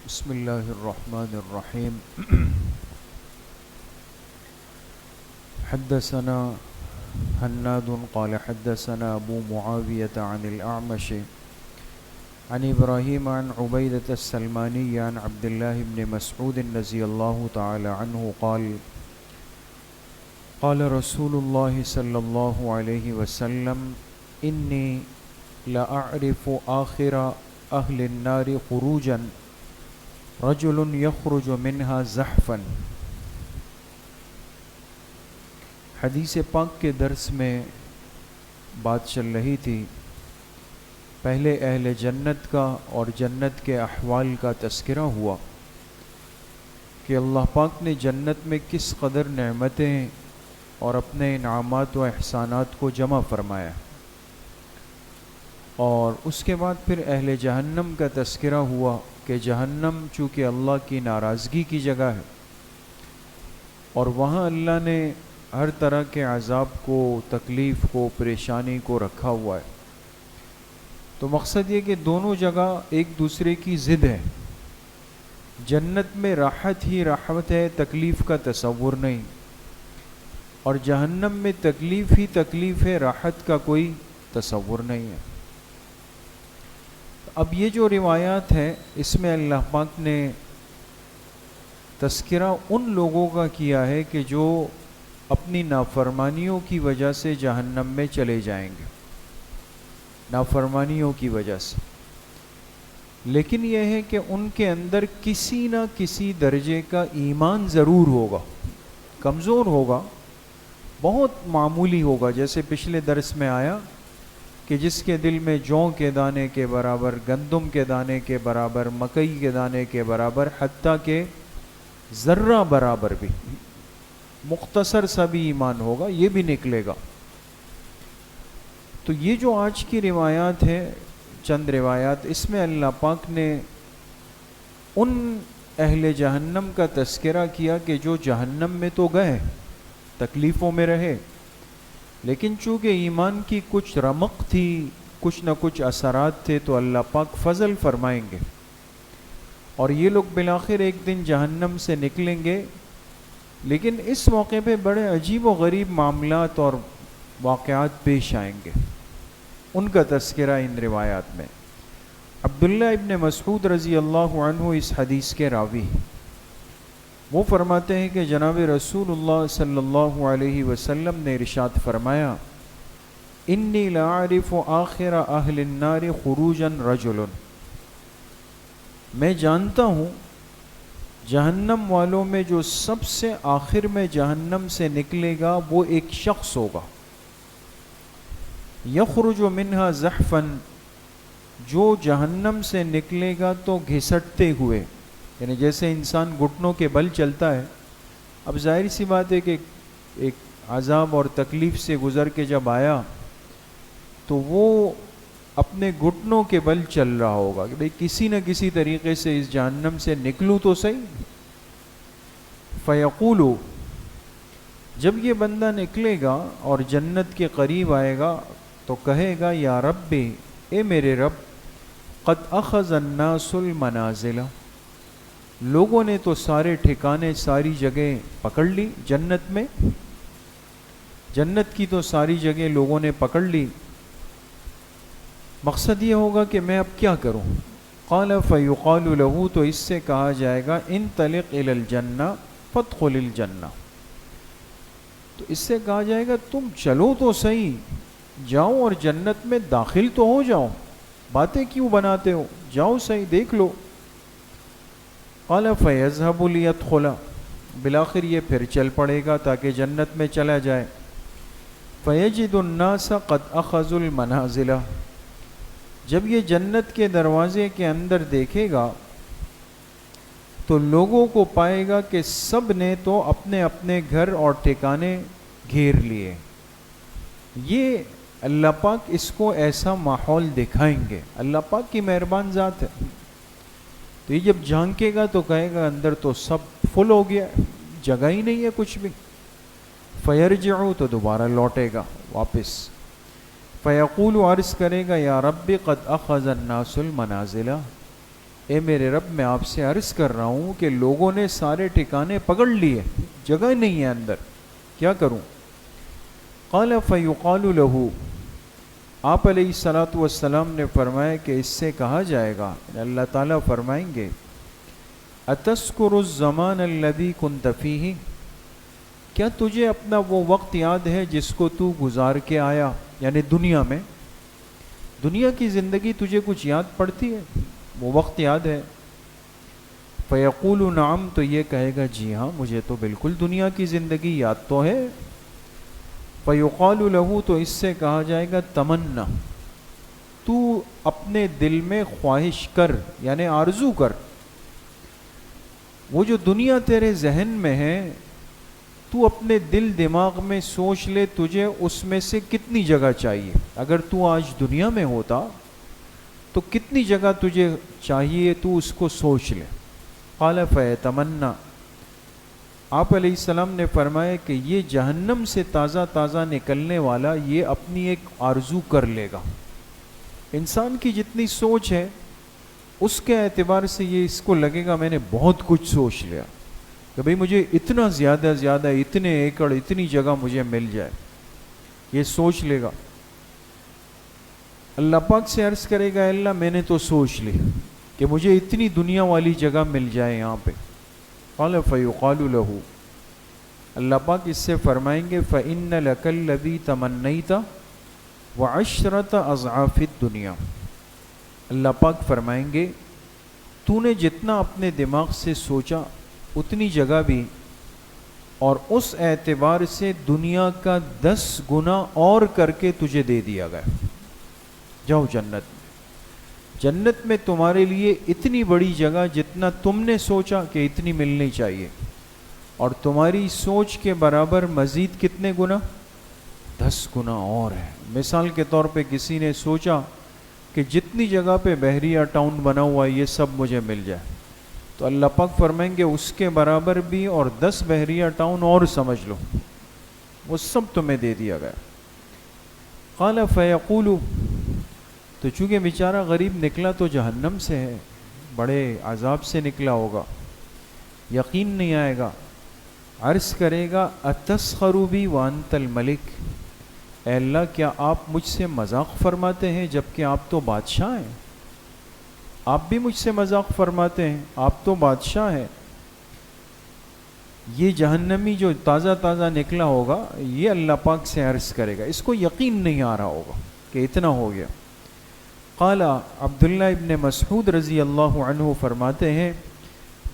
بسم الله الرحمن الرحيم. حدثنا هناد قال حدثنا أبو معاوية عن الأعمش عن إبراهيم عن عبيدة السلماني عن عبد الله بن مسعود رضي الله تعالى عنه قال قال رسول الله صلى الله عليه وسلم إني لأعرف آخر أهل النار خروجا رجل يخرج منها زحفا. حدیث پاک کے درس میں بات چل رہی تھی پہلے اہل جنت کا اور جنت کے احوال کا تذکرہ ہوا کہ اللہ پاک نے جنت میں کس قدر نعمتیں اور اپنے انعامات و احسانات کو جمع فرمایا، اور اس کے بعد پھر اہل جہنم کا تذکرہ ہوا کہ جہنم چونکہ اللہ کی ناراضگی کی جگہ ہے اور وہاں اللہ نے ہر طرح کے عذاب کو، تکلیف کو، پریشانی کو رکھا ہوا ہے. تو مقصد یہ کہ دونوں جگہ ایک دوسرے کی ضد ہے. جنت میں راحت ہی راحت ہے، تکلیف کا تصور نہیں، اور جہنم میں تکلیف ہی تکلیف ہے، راحت کا کوئی تصور نہیں ہے. اب یہ جو روایات ہے اس میں اللہ پاک نے تذکرہ ان لوگوں کا کیا ہے کہ جو اپنی نافرمانیوں کی وجہ سے جہنم میں چلے جائیں گے، نافرمانیوں کی وجہ سے. لیکن یہ ہے کہ ان کے اندر کسی نہ کسی درجے کا ایمان ضرور ہوگا، کمزور ہوگا، بہت معمولی ہوگا. جیسے پچھلے درس میں آیا کہ جس کے دل میں جوں کے دانے کے برابر، گندم کے دانے کے برابر، مکئی کے دانے کے برابر، حتیٰ کہ ذرہ برابر بھی مختصر سا بھی ایمان ہوگا، یہ بھی نکلے گا. تو یہ جو آج کی روایات ہے، چند روایات، اس میں اللہ پاک نے ان اہل جہنم کا تذکرہ کیا کہ جو جہنم میں تو گئے، تکلیفوں میں رہے، لیکن چونکہ ایمان کی کچھ رمق تھی، کچھ نہ کچھ اثرات تھے، تو اللہ پاک فضل فرمائیں گے اور یہ لوگ بالآخر ایک دن جہنم سے نکلیں گے. لیکن اس موقع پہ بڑے عجیب و غریب معاملات اور واقعات پیش آئیں گے، ان کا تذکرہ ان روایات میں. عبداللہ ابن مسعود رضی اللہ عنہ اس حدیث کے راوی، وہ فرماتے ہیں کہ جناب رسول اللہ صلی اللہ علیہ وسلم نے ارشاد فرمایا، انی لأعرف آخر اہل النار خروجا رجل، میں جانتا ہوں جہنم والوں میں جو سب سے آخر میں جہنم سے نکلے گا وہ ایک شخص ہوگا، یخرج منہا زحفا، جو جہنم سے نکلے گا تو گھسٹتے ہوئے، یعنی جیسے انسان گھٹنوں کے بل چلتا ہے. اب ظاہر سی بات ہے کہ ایک عذاب اور تکلیف سے گزر کے جب آیا تو وہ اپنے گھٹنوں کے بل چل رہا ہوگا کہ بھئی کسی نہ کسی طریقے سے اس جہنم سے نکلوں تو صحیح. فیقول، جب یہ بندہ نکلے گا اور جنت کے قریب آئے گا تو کہے گا، یا ربی، اے میرے رب، قد اخذ الناس المنازل، لوگوں نے تو سارے ٹھکانے، ساری جگہ پکڑ لی جنت میں، جنت کی تو ساری جگہ لوگوں نے پکڑ لی. مقصد یہ ہوگا کہ میں اب کیا کروں؟ قال فیقال له، تو اس سے کہا جائے گا، انطلق الی الجنہ فادخل الجنہ، تو اس سے کہا جائے گا تم چلو تو صحیح، جاؤ اور جنت میں داخل تو ہو جاؤ، باتیں کیوں بناتے ہو، جاؤ صحیح دیکھ لو. قال فیذهب لیدخل، بالآخر یہ پھر چل پڑے گا تاکہ جنت میں چلا جائے. فیجد الناس قد اخذوا المنازل، جب یہ جنت کے دروازے کے اندر دیکھے گا تو لوگوں کو پائے گا کہ سب نے تو اپنے اپنے گھر اور ٹھکانے گھیر لیے. یہ اللہ پاک اس کو ایسا ماحول دکھائیں گے، اللہ پاک کی مہربان ذات ہے. تو یہ جب جھانکے گا تو کہے گا اندر تو سب فل ہو گیا، جگہ ہی نہیں ہے کچھ بھی. فیرجعو، تو دوبارہ لوٹے گا واپس. فیقول، عرض کرے گا، یا رب قد اخذ الناس المنازل، اے میرے رب میں آپ سے عرض کر رہا ہوں کہ لوگوں نے سارے ٹھکانے پکڑ لیے، جگہ نہیں ہے اندر، کیا کروں؟ قال فیقال له، آپ علیہ الصلاۃ والسلام نے فرمایا کہ اس سے کہا جائے گا، اللہ تعالیٰ فرمائیں گے اتذکر الزمان الذی کنت فیہ، کیا تجھے اپنا وہ وقت یاد ہے جس کو تو گزار کے آیا، یعنی دنیا میں، دنیا کی زندگی تجھے کچھ یاد پڑتی ہے، وہ وقت یاد ہے؟ فیقول نعم، تو یہ کہے گا جی ہاں مجھے تو بالکل دنیا کی زندگی یاد تو ہے۔ فیقال له، تو اس سے کہا جائے گا تمنا، تو اپنے دل میں خواہش کر، یعنی آرزو کر، وہ جو دنیا تیرے ذہن میں ہے تو اپنے دل دماغ میں سوچ لے تجھے اس میں سے کتنی جگہ چاہیے، اگر تو آج دنیا میں ہوتا تو کتنی جگہ تجھے چاہیے، تو اس کو سوچ لے۔ قال فیتمنا، آپ علیہ السلام نے فرمایا کہ یہ جہنم سے تازہ تازہ نکلنے والا یہ اپنی ایک آرزو کر لے گا، انسان کی جتنی سوچ ہے اس کے اعتبار سے یہ اس کو لگے گا میں نے بہت کچھ سوچ لیا کہ بھئی مجھے اتنا زیادہ اتنے ایکڑ اتنی جگہ مجھے مل جائے، یہ سوچ لے گا۔ اللہ پاک سے عرض کرے گا اللہ میں نے تو سوچ لی کہ مجھے اتنی دنیا والی جگہ مل جائے یہاں پہ۔ قال فیقال له، اللہ پاک اس سے فرمائیں گے فإن لك الذی تمنیت وعشرة اضعاف الدنیا، اللہ پاک فرمائیں گے تو نے جتنا اپنے دماغ سے سوچا اتنی جگہ بھی، اور اس اعتبار سے دنیا کا 10 گنا اور کر کے تجھے دے دیا گیا، جاؤ جنت میں، جنت میں تمہارے لیے اتنی بڑی جگہ جتنا تم نے سوچا کہ اتنی ملنی چاہیے، اور تمہاری سوچ کے برابر مزید کتنے گنا؟ 10 گنا اور ہے۔ مثال کے طور پہ کسی نے سوچا کہ جتنی جگہ پہ بحریہ ٹاؤن بنا ہوا ہے یہ سب مجھے مل جائے، تو اللہ پاک فرمائیں گے اس کے برابر بھی اور 10 بحریہ ٹاؤن اور سمجھ لو، وہ سب تمہیں دے دیا گیا۔ قال فیقول، تو چونکہ بیچارہ غریب نکلا تو جہنم سے ہے، بڑے عذاب سے نکلا ہوگا، یقین نہیں آئے گا، عرض کرے گا اتسخر بی وانت الملک، اے اللہ کیا آپ مجھ سے مذاق فرماتے ہیں جبکہ آپ تو بادشاہ ہیں؟ آپ بھی مجھ سے مذاق فرماتے ہیں، آپ تو بادشاہ ہیں۔ یہ جہنمی جو تازہ تازہ نکلا ہوگا یہ اللہ پاک سے عرض کرے گا، اس کو یقین نہیں آ رہا ہوگا کہ اتنا ہو گیا۔ قال، عبداللہ ابن مسعود رضی اللہ عنہ فرماتے ہیں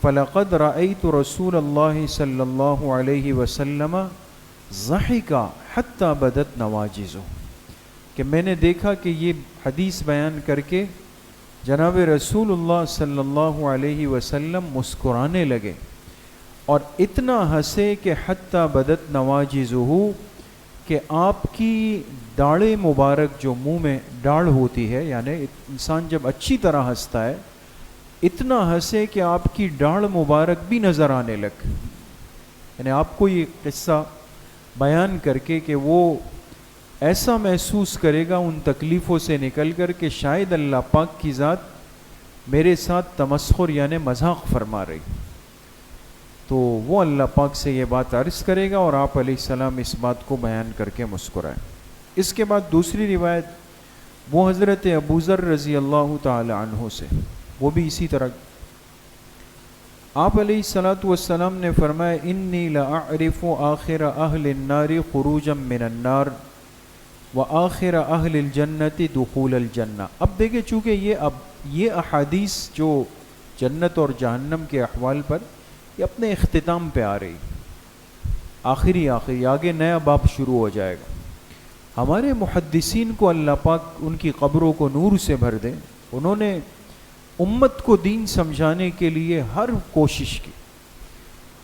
فَلَقَدْ رَأَيْتُ رسول اللہ صلی اللہ علیہ وسلم ضحک حتی بدت نواجزہ، کہ میں نے دیکھا کہ یہ حدیث بیان کر کے جناب رسول اللہ صلی اللہ علیہ وسلم مسکرانے لگے، اور اتنا ہنسے کہ حتی بدت نواجزہ، کہ آپ کی داڑھ مبارک جو منہ میں داڑھ ہوتی ہے، یعنی انسان جب اچھی طرح ہنستا ہے اتنا ہنسے کہ آپ کی داڑھ مبارک بھی نظر آنے لگ، یعنی آپ کو یہ قصہ بیان کر کے کہ وہ ایسا محسوس کرے گا ان تکلیفوں سے نکل کر کہ شاید اللہ پاک کی ذات میرے ساتھ تمسخر یعنی مذاق فرما رہی، تو وہ اللہ پاک سے یہ بات عرض کرے گا اور آپ علیہ السلام اس بات کو بیان کر کے مسکرائیں۔ اس کے بعد دوسری روایت وہ حضرت ابو ذر رضی اللہ تعالی عنہ سے، وہ بھی اسی طرح، آپ علیہ الصلاۃ والسلام نے فرمایا انی لاعرف آخر اہل النار خروجا من النار وآخر اہل الجنت دخول الجنہ۔ اب دیکھیں چونکہ یہ احادیث جو جنت اور جہنم کے احوال پر یہ اپنے اختتام پہ آ رہی، آخری آگے نیا باب شروع ہو جائے گا۔ ہمارے محدثین کو اللہ پاک ان کی قبروں کو نور سے بھر دیں، انہوں نے امت کو دین سمجھانے کے لیے ہر کوشش کی۔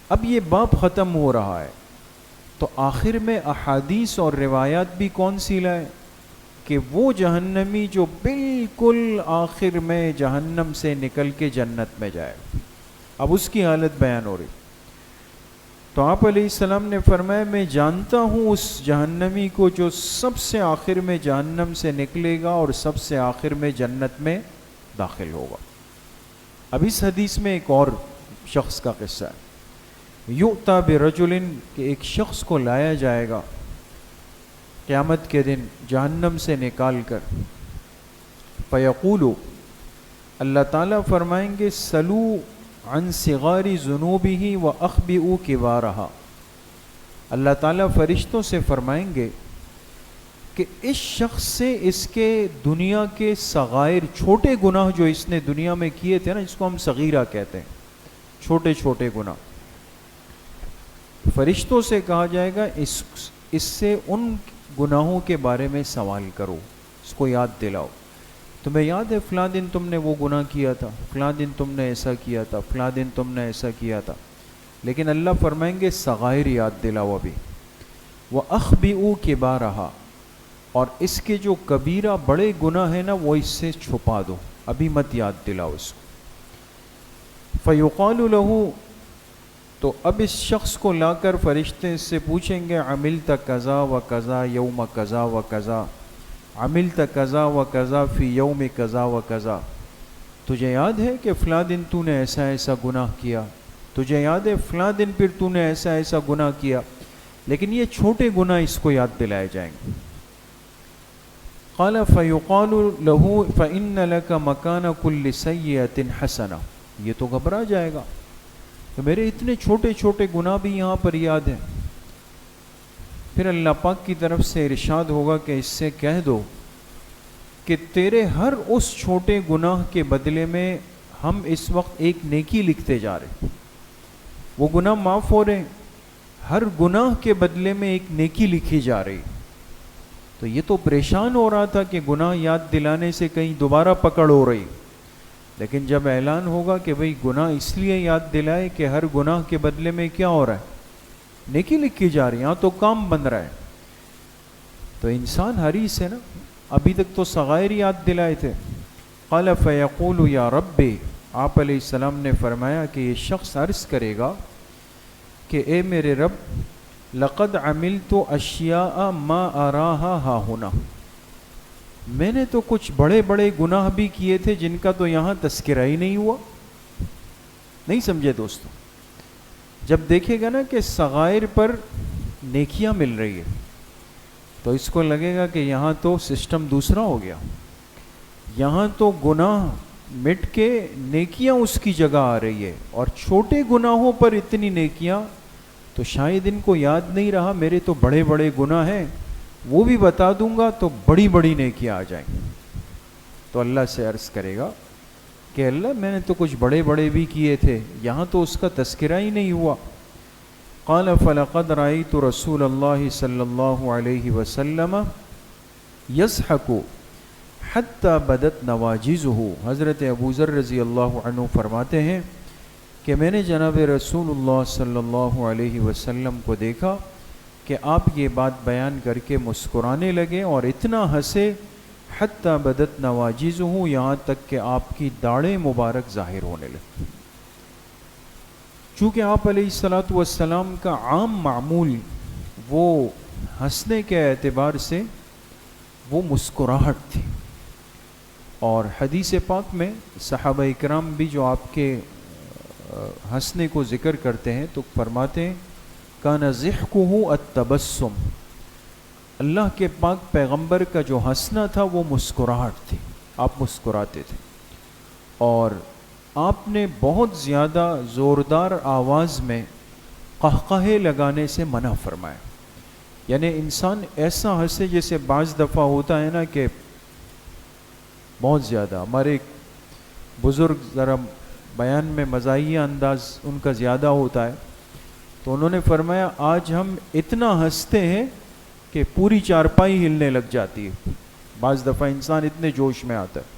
اب یہ باب ختم ہو رہا ہے تو آخر میں احادیث اور روایات بھی کون سی لائے کہ وہ جہنمی جو بالکل آخر میں جہنم سے نکل کے جنت میں جائے، اب اس کی حالت بیان ہو رہی۔ تو آپ علیہ السلام نے فرمایا میں جانتا ہوں اس جہنمی کو جو سب سے آخر میں جہنم سے نکلے گا اور سب سے آخر میں جنت میں داخل ہوگا۔ اب اس حدیث میں ایک اور شخص کا قصہ ہے، یؤتا برجل، کہ ایک شخص کو لایا جائے گا قیامت کے دن جہنم سے نکال کر، فیقولو، اللہ تعالیٰ فرمائیں گے سلو عن صغار ذنوبہ واخبئوا کبارہا، اللہ تعالیٰ فرشتوں سے فرمائیں گے کہ اس شخص سے اس کے دنیا کے صغائر، چھوٹے گناہ جو اس نے دنیا میں کیے تھے نا، اس کو ہم صغیرہ کہتے ہیں، چھوٹے چھوٹے گناہ، فرشتوں سے کہا جائے گا اس سے ان گناہوں کے بارے میں سوال کرو، اس کو یاد دلاؤ، تمہیں یاد ہے فلاں دن تم نے وہ گناہ کیا تھا، فلاں دن تم نے ایسا کیا تھا، فلاں دن تم نے ایسا کیا تھا، لیکن اللہ فرمائیں گے صغائر یاد دلاؤ ابھی، وَأَخْبِئُوا كِبَارَهَا، اور اس کے جو کبیرہ بڑے گناہ ہیں نا وہ اس سے چھپا دو، ابھی مت یاد دلاؤ اس کو۔ فَيُقَالُ لَهُ، تو اب اس شخص کو لا کر فرشتے اس سے پوچھیں گے عملت کذا و کذا یوم کذا و کذا، عملت کذا و کذا فی یوم کذا و کذا، تجھے یاد ہے کہ فلاں دن تو نے ایسا ایسا گناہ کیا، تجھے یاد ہے فلاں دن پھر تو نے ایسا ایسا گناہ کیا، لیکن یہ چھوٹے گناہ اس کو یاد دلائے جائیں گے۔ قال فیقال له فإن لك مکان کل سیئۃ حسنہ، یہ تو گھبرا جائے گا کہ میرے اتنے چھوٹے چھوٹے گناہ بھی یہاں پر یاد ہیں۔ پھر اللہ پاک کی طرف سے ارشاد ہوگا کہ اس سے کہہ دو کہ تیرے ہر اس چھوٹے گناہ کے بدلے میں ہم اس وقت ایک نیکی لکھتے جا رہے ہیں، وہ گناہ معاف ہو رہے ہیں، ہر گناہ کے بدلے میں ایک نیکی لکھی جا رہی۔ تو یہ تو پریشان ہو رہا تھا کہ گناہ یاد دلانے سے کہیں دوبارہ پکڑ ہو رہی، لیکن جب اعلان ہوگا کہ بھئی گناہ اس لیے یاد دلائے کہ ہر گناہ کے بدلے میں کیا ہو رہا ہے، نیکی لکھی جا رہی، یہاں تو کام بن رہا ہے۔ تو انسان حریص ہے نا، ابھی تک تو صغائر یاد دلائے تھے۔ قال فیقول یا رب، آپ علیہ السلام نے فرمایا کہ یہ شخص عرض کرے گا کہ اے میرے رب، لقد عملت اشیاء ما اراہا ہاہنا، میں نے تو کچھ بڑے بڑے گناہ بھی کیے تھے جن کا تو یہاں تذکرہ ہی نہیں ہوا۔ نہیں سمجھے دوستو، جب دیکھے گا نا کہ صغائر پر نیکیاں مل رہی ہے تو اس کو لگے گا کہ یہاں تو سسٹم دوسرا ہو گیا، یہاں تو گناہ مٹ کے نیکیاں اس کی جگہ آ رہی ہے، اور چھوٹے گناہوں پر اتنی نیکیاں، تو شاید ان کو یاد نہیں رہا میرے تو بڑے بڑے گناہ ہیں، وہ بھی بتا دوں گا تو بڑی بڑی نیکیاں آ جائیں۔ تو اللہ سے عرض کرے گا کہ اللہ میں نے تو کچھ بڑے بڑے بھی کیے تھے، یہاں تو اس کا تذکرہ ہی نہیں ہوا۔ قال فلقد رأيت رسول اللہ صلی اللہ علیہ وسلم يضحك حتى بدت نواجذه، حضرت ابو ذر رضی اللہ عنہ فرماتے ہیں کہ میں نے جناب رسول اللہ صلی اللہ علیہ وسلم کو دیکھا کہ آپ یہ بات بیان کر کے مسکرانے لگے اور اتنا ہنسے، حتی بدت نواجذہ، یہاں تک کہ آپ کی داڑھیں مبارک ظاہر ہونے لگی۔ چونکہ آپ علیہ الصلاۃ والسلام کا عام معمول وہ ہنسنے کے اعتبار سے وہ مسکراہٹ تھی، اور حدیث پاک میں صحابہ اکرام بھی جو آپ کے ہنسنے کو ذکر کرتے ہیں تو فرماتے ہیں کان ضحکہ التبسم، اللہ کے پاک پیغمبر کا جو ہنسنا تھا وہ مسکراہٹ تھی، آپ مسکراتے تھے، اور آپ نے بہت زیادہ زوردار آواز میں قہقہے لگانے سے منع فرمایا، یعنی انسان ایسا ہنسے جیسے بعض دفعہ ہوتا ہے نا کہ بہت زیادہ، ہمارے ایک بزرگ ذرا بیان میں مزاحیہ انداز ان کا زیادہ ہوتا ہے، تو انہوں نے فرمایا آج ہم اتنا ہنستے ہیں کہ پوری چارپائی ہلنے لگ جاتی ہے، بعض دفعہ انسان اتنے جوش میں آتا ہے۔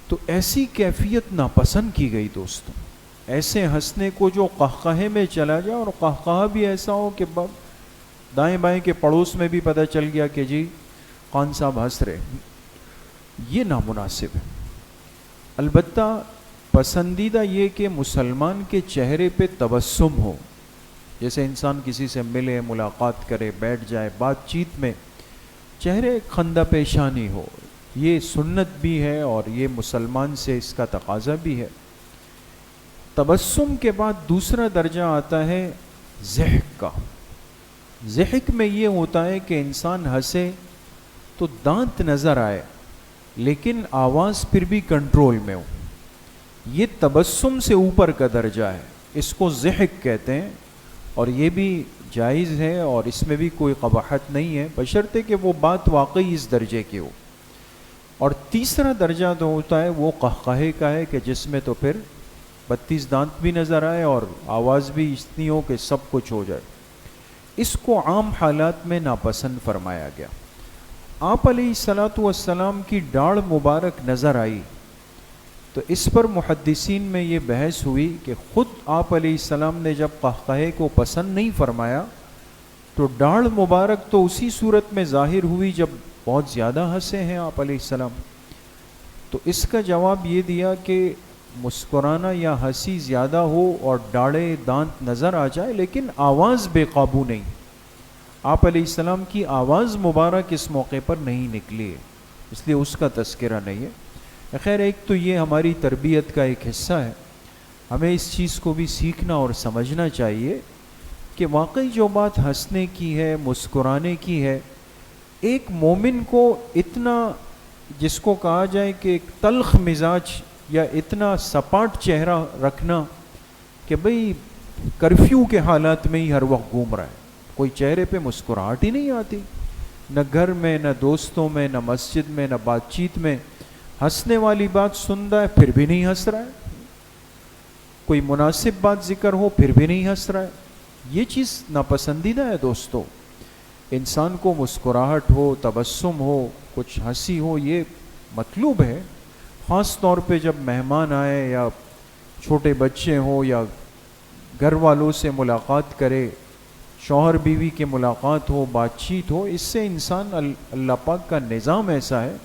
تو ایسی کیفیت ناپسند کی گئی دوستوں، ایسے ہنسنے کو جو قہقہے میں چلا جائے، اور قہقہہ بھی ایسا ہو کہ دائیں بائیں کے پڑوس میں بھی پتہ چل گیا کہ جی خان صاحب ہنس رہے، یہ نامناسب ہے۔ البتہ پسندیدہ یہ کہ مسلمان کے چہرے پہ تبسم ہو، جیسے انسان کسی سے ملے، ملاقات کرے، بیٹھ جائے، بات چیت میں چہرے خندہ پیشانی ہو، یہ سنت بھی ہے اور یہ مسلمان سے اس کا تقاضا بھی ہے۔ تبسم کے بعد دوسرا درجہ آتا ہے ضحک کا۔ ضحک میں یہ ہوتا ہے کہ انسان ہنسے تو دانت نظر آئے لیکن آواز پھر بھی کنٹرول میں ہو، یہ تبسم سے اوپر کا درجہ ہے، اس کو ضحک کہتے ہیں، اور یہ بھی جائز ہے اور اس میں بھی کوئی قباحت نہیں ہے بشرطے کہ وہ بات واقعی اس درجے کی ہو۔ اور تیسرا درجہ تو ہوتا ہے وہ قہقہے کا ہے کہ جس میں تو پھر 32 دانت بھی نظر آئے اور آواز بھی اتنی ہو کہ سب کچھ ہو جائے، اس کو عام حالات میں ناپسند فرمایا گیا۔ آپ علیہ الصلاۃ والسلام کی داڑھ مبارک نظر آئی تو اس پر محدثین میں یہ بحث ہوئی کہ خود آپ علیہ السلام نے جب قہقہے کو پسند نہیں فرمایا تو داڑھ مبارک تو اسی صورت میں ظاہر ہوئی جب بہت زیادہ ہنسے ہیں آپ علیہ السلام۔ تو اس کا جواب یہ دیا کہ مسکرانا یا ہنسی زیادہ ہو اور داڑھے دانت نظر آ جائے لیکن آواز بے قابو نہیں، آپ علیہ السلام کی آواز مبارک اس موقع پر نہیں نکلی ہے، اس لیے اس کا تذکرہ نہیں ہے۔ خیر ایک تو یہ ہماری تربیت کا ایک حصہ ہے، ہمیں اس چیز کو بھی سیکھنا اور سمجھنا چاہیے کہ واقعی جو بات ہنسنے کی ہے، مسکرانے کی ہے، ایک مومن کو اتنا، جس کو کہا جائے کہ ایک تلخ مزاج یا اتنا سپاٹ چہرہ رکھنا کہ بھئی کرفیو کے حالات میں ہی ہر وقت گھوم رہا ہے، کوئی چہرے پہ مسکراہٹ ہی نہیں آتی، نہ گھر میں، نہ دوستوں میں، نہ مسجد میں، نہ بات چیت میں، ہنسنے والی بات سن رہا ہے پھر بھی نہیں ہنس رہا ہے، کوئی مناسب بات ذکر ہو پھر بھی نہیں ہنس رہا ہے، یہ چیز ناپسندیدہ ہے دوستو۔ انسان کو مسکراہٹ ہو، تبسم ہو، کچھ ہنسی ہو، یہ مطلوب ہے، خاص طور پہ جب مہمان آئے یا چھوٹے بچے ہوں یا گھر والوں سے ملاقات کرے، شوہر بیوی کے ملاقات ہو، بات چیت ہو، اس سے انسان، اللہ پاک کا نظام ایسا ہے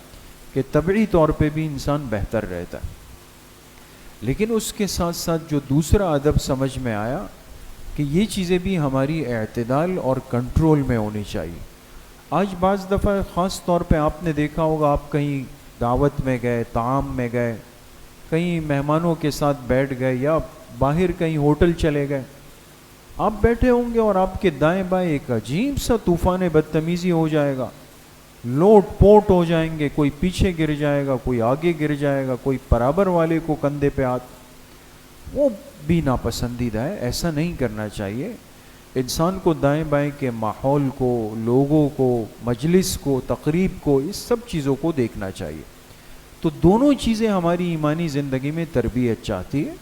کہ طبعی طور پہ بھی انسان بہتر رہتا ہے۔ لیکن اس کے ساتھ ساتھ جو دوسرا ادب سمجھ میں آیا کہ یہ چیزیں بھی ہماری اعتدال اور کنٹرول میں ہونی چاہیے۔ آج بعض دفعہ خاص طور پہ آپ نے دیکھا ہوگا، آپ کہیں دعوت میں گئے، طعام میں گئے، کہیں مہمانوں کے ساتھ بیٹھ گئے یا باہر کہیں ہوٹل چلے گئے، آپ بیٹھے ہوں گے اور آپ کے دائیں بائیں ایک عجیب سا طوفان بدتمیزی ہو جائے گا، لوٹ پوٹ ہو جائیں گے، کوئی پیچھے گر جائے گا، کوئی آگے گر جائے گا، کوئی برابر والے کو کندھے پہ ہاتھ، وہ بھی ناپسندیدہ ہے، ایسا نہیں کرنا چاہیے۔ انسان کو دائیں بائیں کے ماحول کو، لوگوں کو، مجلس کو، تقریب کو، اس سب چیزوں کو دیکھنا چاہیے۔ تو دونوں چیزیں ہماری ایمانی زندگی میں تربیت چاہتی ہے۔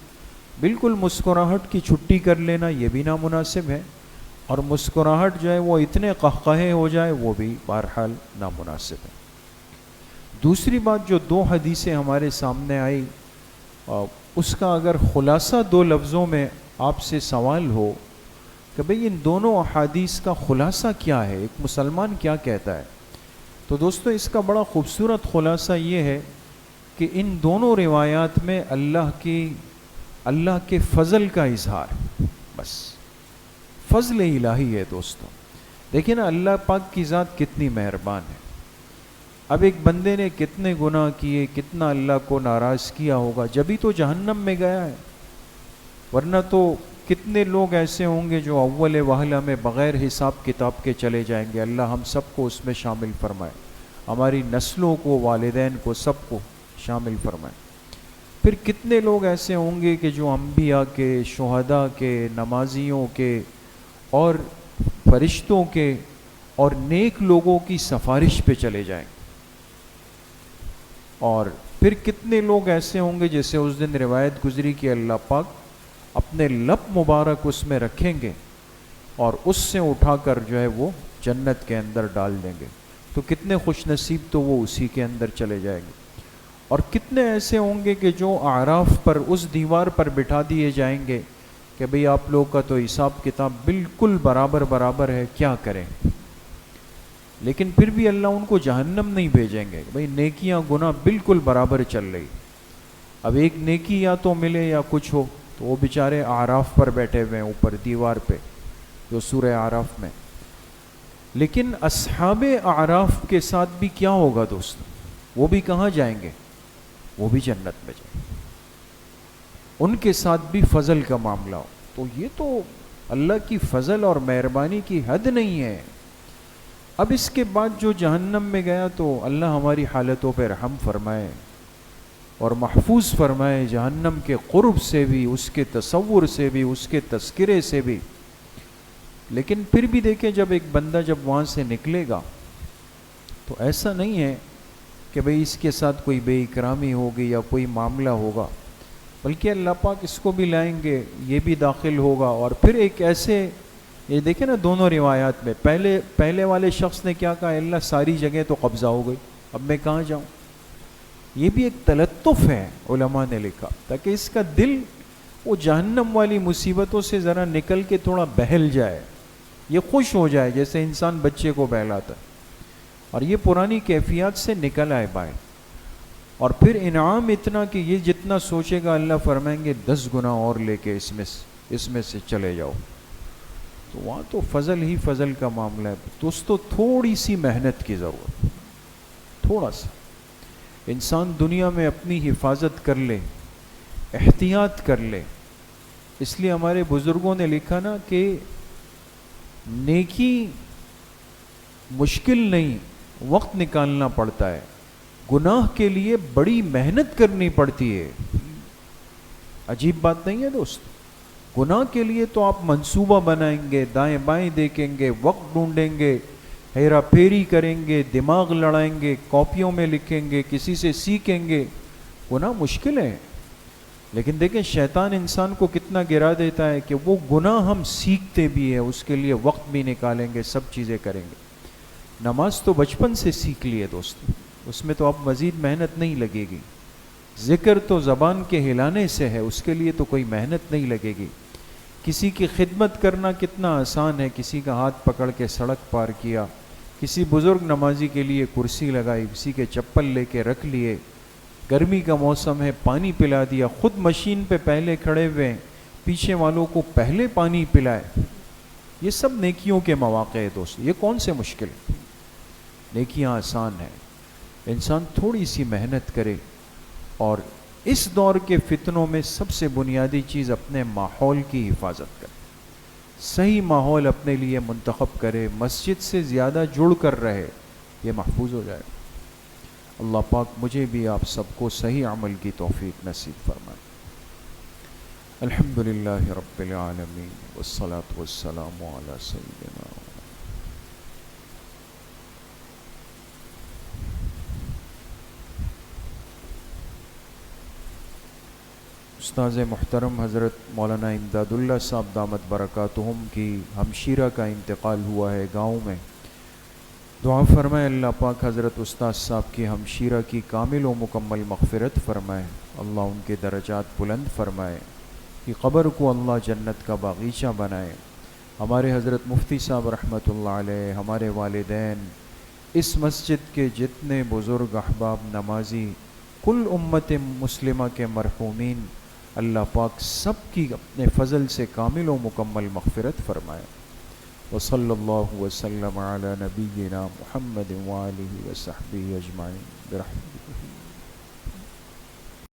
بالکل مسکراہٹ کی چھٹی کر لینا یہ بھی نامناسب ہے، اور مسکراہٹ جو ہے وہ اتنے قہقہے ہو جائے وہ بھی بہرحال نامناسب ہے۔ دوسری بات جو دو حدیثیں ہمارے سامنے آئی، اس کا اگر خلاصہ دو لفظوں میں آپ سے سوال ہو کہ بھئی ان دونوں احادیث کا خلاصہ کیا ہے، ایک مسلمان کیا کہتا ہے، تو دوستو اس کا بڑا خوبصورت خلاصہ یہ ہے کہ ان دونوں روایات میں اللہ کے فضل کا اظہار، بس فضل الہی ہے دوستو۔ دیکھیں نا اللہ پاک کی ذات کتنی مہربان ہے۔ اب ایک بندے نے کتنے گناہ کیے، کتنا اللہ کو ناراض کیا ہوگا، جبھی تو جہنم میں گیا ہے، ورنہ تو کتنے لوگ ایسے ہوں گے جو اول وہلہ میں بغیر حساب کتاب کے چلے جائیں گے۔ اللہ ہم سب کو اس میں شامل فرمائے، ہماری نسلوں کو، والدین کو، سب کو شامل فرمائے۔ پھر کتنے لوگ ایسے ہوں گے کہ جو انبیاء کے، شہداء کے، نمازیوں کے اور فرشتوں کے اور نیک لوگوں کی سفارش پہ چلے جائیں گے، اور پھر کتنے لوگ ایسے ہوں گے جیسے اس دن روایت گزری کہ اللہ پاک اپنے لب مبارک اس میں رکھیں گے اور اس سے اٹھا کر جو ہے وہ جنت کے اندر ڈال دیں گے، تو کتنے خوش نصیب تو وہ اسی کے اندر چلے جائیں گے۔ اور کتنے ایسے ہوں گے کہ جو اعراف پر اس دیوار پر بٹھا دیے جائیں گے کہ بھئی آپ لوگ کا تو حساب کتاب بالکل برابر ہے، کیا کریں، لیکن پھر بھی اللہ ان کو جہنم نہیں بھیجیں گے، بھئی نیکیاں گناہ بالکل برابر چل رہی، اب ایک نیکی یا تو ملے یا کچھ ہو، تو وہ بیچارے اعراف پر بیٹھے ہوئے ہیں اوپر دیوار پہ جو سورہ اعراف میں۔ لیکن اصحاب اعراف کے ساتھ بھی کیا ہوگا دوست، وہ بھی کہاں جائیں گے؟ وہ بھی جنت میں جائیں گے، ان کے ساتھ بھی فضل کا معاملہ ہو۔ تو یہ تو اللہ کی فضل اور مہربانی کی حد نہیں ہے۔ اب اس کے بعد جو جہنم میں گیا تو اللہ ہماری حالتوں پہ رحم فرمائے اور محفوظ فرمائے جہنم کے قرب سے بھی، اس کے تصور سے بھی، اس کے تذکرے سے بھی۔ لیکن پھر بھی دیکھیں جب ایک بندہ جب وہاں سے نکلے گا تو ایسا نہیں ہے کہ بھئی اس کے ساتھ کوئی بے اکرامی ہوگی یا کوئی معاملہ ہوگا، بلکہ اللہ پاک اس کو بھی لائیں گے، یہ بھی داخل ہوگا۔ اور پھر ایک ایسے، یہ دیکھیں نا دونوں روایات میں، پہلے والے شخص نے کیا کہا، اللہ ساری جگہ تو قبضہ ہو گئی، اب میں کہاں جاؤں؟ یہ بھی ایک تلطف ہے علماء نے لکھا، تاکہ اس کا دل وہ جہنم والی مصیبتوں سے ذرا نکل کے تھوڑا بہل جائے، یہ خوش ہو جائے جیسے انسان بچے کو بہلاتا ہے، اور یہ پرانی کیفیات سے نکل آئے باہر۔ اور پھر انعام اتنا کہ یہ جتنا سوچے گا اللہ فرمائیں گے 10 گنا اور لے کے اس میں سے چلے جاؤ۔ تو وہاں تو فضل ہی فضل کا معاملہ ہے۔ دوستو تھوڑی سی محنت کی ضرورت، تھوڑا سا انسان دنیا میں اپنی حفاظت کر لے، احتیاط کر لے۔ اس لیے ہمارے بزرگوں نے لکھا نا کہ نیکی مشکل نہیں، وقت نکالنا پڑتا ہے، گناہ کے لیے بڑی محنت کرنی پڑتی ہے۔ عجیب بات نہیں ہے دوست؟ گناہ کے لیے تو آپ منصوبہ بنائیں گے، دائیں بائیں دیکھیں گے، وقت ڈھونڈیں گے، ہیرا پھیری کریں گے، دماغ لڑائیں گے، کاپیوں میں لکھیں گے، کسی سے سیکھیں گے۔ گناہ مشکل ہے، لیکن دیکھیں شیطان انسان کو کتنا گرا دیتا ہے کہ وہ گناہ ہم سیکھتے بھی ہیں، اس کے لیے وقت بھی نکالیں گے، سب چیزیں کریں گے۔ نماز تو بچپن سے سیکھ لی ہے دوست، اس میں تو اب مزید محنت نہیں لگے گی۔ ذکر تو زبان کے ہلانے سے ہے، اس کے لیے تو کوئی محنت نہیں لگے گی۔ کسی کی خدمت کرنا کتنا آسان ہے، کسی کا ہاتھ پکڑ کے سڑک پار کیا، کسی بزرگ نمازی کے لیے کرسی لگائی، کسی کے چپل لے کے رکھ لیے، گرمی کا موسم ہے پانی پلا دیا، خود مشین پہ پہلے کھڑے ہوئے پیچھے والوں کو پہلے پانی پلائے۔ یہ سب نیکیوں کے مواقع ہے دوست، یہ کون سے مشکل؟ نیکیاں آسان ہیں، انسان تھوڑی سی محنت کرے۔ اور اس دور کے فتنوں میں سب سے بنیادی چیز اپنے ماحول کی حفاظت کرے، صحیح ماحول اپنے لیے منتخب کرے، مسجد سے زیادہ جڑ کر رہے، یہ محفوظ ہو جائے۔ اللہ پاک مجھے بھی آپ سب کو صحیح عمل کی توفیق نصیب فرمائے۔ الحمدللہ رب العالمین والصلاة والسلام علی سیدنا۔ استاذ محترم حضرت مولانا امداد اللہ صاحب دامت برکاتہم کی ہمشیرہ کا انتقال ہوا ہے گاؤں میں۔ دعا فرمائے اللہ پاک حضرت استاذ صاحب کی ہمشیرہ کی کامل و مکمل مغفرت فرمائے، اللہ ان کے درجات بلند فرمائے، کہ قبر کو اللہ جنت کا باغیچہ بنائے۔ ہمارے حضرت مفتی صاحب رحمۃ اللہ علیہ، ہمارے والدین، اس مسجد کے جتنے بزرگ احباب نمازی، کل امت مسلمہ کے مرحومین، اللہ پاک سب کی اپنے فضل سے کامل و مکمل مغفرت فرمائے۔ وصلی اللہ وسلم علی نبینا محمد وآلہ وصحبہ اجمعین برحمتہ۔